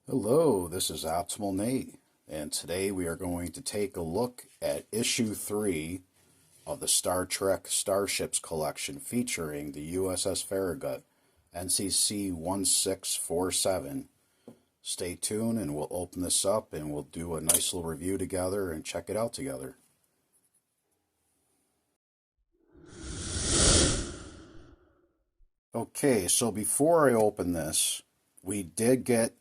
Hello, this is Optimal Nate, and today we are going to take a look at issue 3 of the Star Trek Starships collection featuring the USS Farragut, NCC 1647. Stay tuned and we'll open this up and we'll do a nice little review together and check it out together. Okay, so before I open this, we did get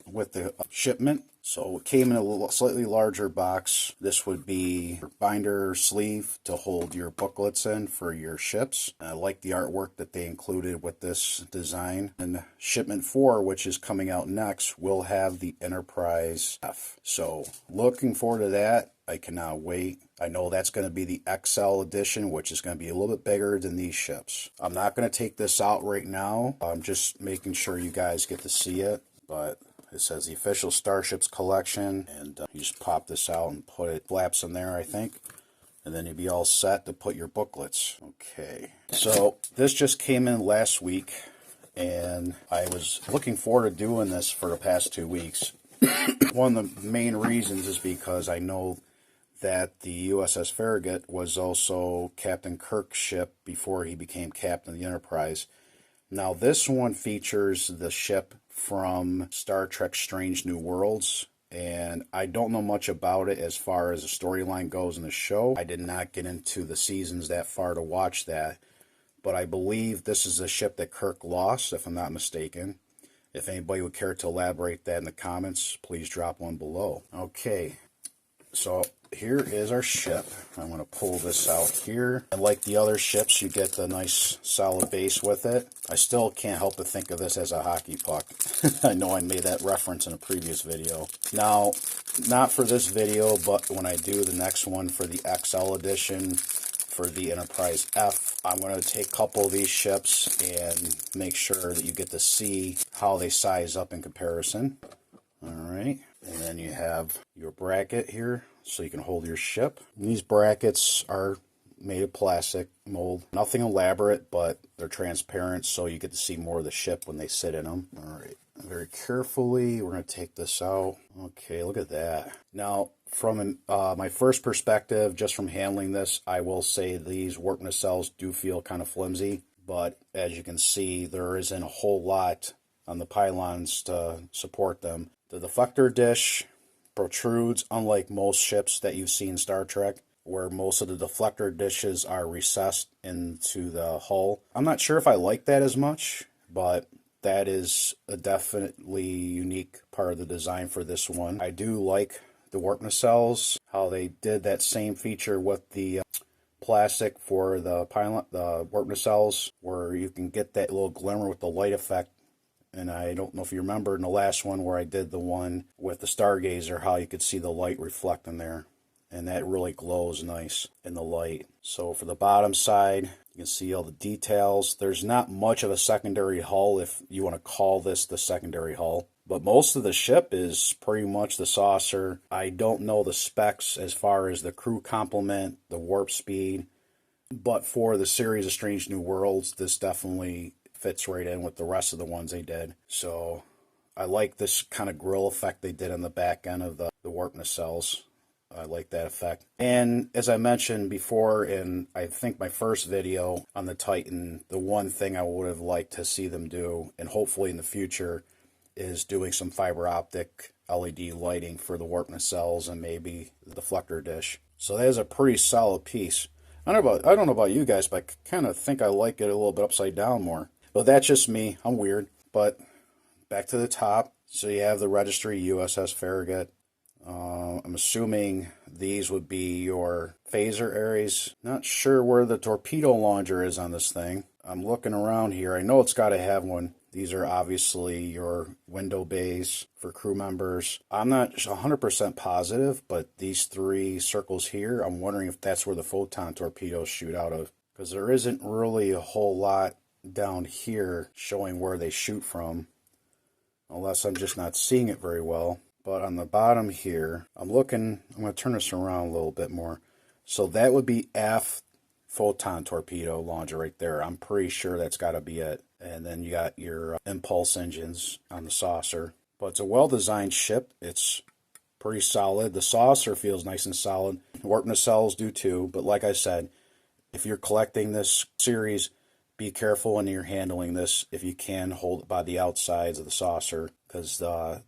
with the shipment, so it came in a slightly larger box. This would be your binder sleeve to hold your booklets in for your ships. I like the artwork that they included with this design. And shipment 4, which is coming out next, will have the Enterprise F. So looking forward to that. I cannot wait. I know that's going to be the XL edition, which is going to be a little bit bigger than these ships. I'm not going to take this out right now. I'm just making sure you guys get to see it, but it says the official Starships collection, and you just pop this out and put it, flaps in there, I think, and then you'll be all set to put your booklets. Okay, so this just came in last week, and I was looking forward to doing this for the past 2 weeks. One of the main reasons is because I know that the USS Farragut was also Captain Kirk's ship before he became captain of the Enterprise. Now this one features the ship from Star Trek Strange New Worlds, and I don't know much about it as far as the storyline goes in the show. I did not get into the seasons that far to watch that, but I believe this is a ship that Kirk lost, if I'm not mistaken. If anybody would care to elaborate that in the comments, please drop one below. Okay, so here is our ship. I'm going to pull this out here. And like the other ships, you get the nice solid base with it. I still can't help but think of this as a hockey puck. I know I made that reference in a previous video. Now, not for this video, but when I do the next one for the XL edition for the Enterprise F, I'm going to take a couple of these ships and make sure that you get to see how they size up in comparison. Alright, and then you have your bracket here so you can hold your ship. And these brackets are made of plastic mold. Nothing elaborate, but they're transparent so you get to see more of the ship when they sit in them. Alright, very carefully we're going to take this out. Okay, look at that. Now, from my first perspective, just from handling this, I will say these warp nacelles do feel kind of flimsy, but as you can see, there isn't a whole lot on the pylons to support them. The deflector dish protrudes, unlike most ships that you see in Star Trek, where most of the deflector dishes are recessed into the hull. I'm not sure if I like that as much, but that is a definitely unique part of the design for this one. I do like the warp nacelles, how they did that same feature with the plastic for the warp nacelles, where you can get that little glimmer with the light effect. And I don't know if you remember in the last one where I did the one with the Stargazer, how you could see the light reflect in there. And that really glows nice in the light. So for the bottom side, you can see all the details. There's not much of a secondary hull, if you want to call this the secondary hull. But most of the ship is pretty much the saucer. I don't know the specs as far as the crew complement, the warp speed. But for the series of Strange New Worlds, this definitely fits right in with the rest of the ones they did. So I like this kind of grill effect they did on the back end of the warp nacelles. I like that effect. And as I mentioned before in, I think, my first video on the Titan, the one thing I would have liked to see them do, and hopefully in the future, is doing some fiber optic LED lighting for the warp nacelles and maybe the deflector dish. So that is a pretty solid piece. I don't know about you guys, but I kind of think I like it a little bit upside down more. But that's just me. I'm weird. But back to the top. So you have the registry USS Farragut. I'm assuming these would be your phaser areas. Not sure where the torpedo launcher is on this thing. I'm looking around here. I know it's got to have one. These are obviously your window bays for crew members. I'm not 100% positive, but these 3 circles here, I'm wondering if that's where the photon torpedoes shoot out of. Because there isn't really a whole lot down here showing where they shoot from, unless I'm just not seeing it very well. But on the bottom here, I'm going to turn this around a little bit more. So that would be aft photon torpedo launcher right there. I'm pretty sure that's got to be it. And then you got your impulse engines on the saucer. But it's a well-designed ship. It's pretty solid. The saucer feels nice and solid. Warp nacelles do too. But like I said, if you're collecting this series, be careful when you're handling this. If you can, hold it by the outsides of the saucer, because the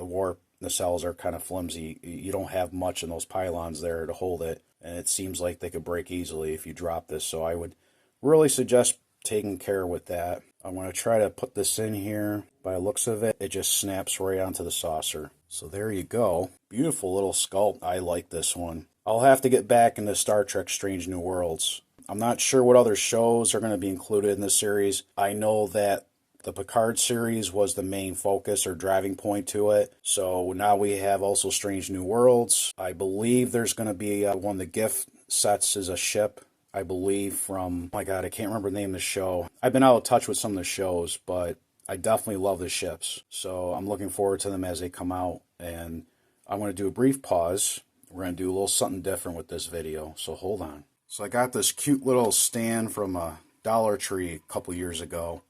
warp nacelles are kind of flimsy. You don't have much in those pylons there to hold it, and it seems like they could break easily if you drop this. So I would really suggest taking care with that. I'm going to try to put this in here. By the looks of it, it just snaps right onto the saucer. So there you go. Beautiful little sculpt. I like this one. I'll have to get back into Star Trek Strange New Worlds. I'm not sure what other shows are going to be included in this series. I know that the Picard series was the main focus or driving point to it. So now we have also Strange New Worlds. I believe there's going to be one of the gift sets is a ship. I believe from, oh my God, I can't remember the name of the show. I've been out of touch with some of the shows, but I definitely love the ships. So I'm looking forward to them as they come out. And I'm going to do a brief pause. We're going to do a little something different with this video. So hold on. So I got this cute little stand from a Dollar Tree a couple years ago.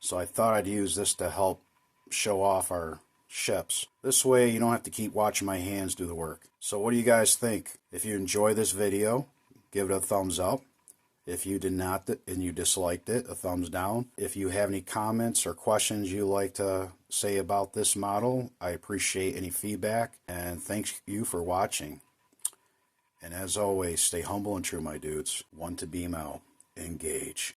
So I thought I'd use this to help show off our ships. This way you don't have to keep watching my hands do the work. So what do you guys think? If you enjoy this video, give it a thumbs up. If you did not and you disliked it, a thumbs down. If you have any comments or questions you'd like to say about this model, I appreciate any feedback. And thank you for watching. And as always, stay humble and true, my dudes. One to beam out. Engage.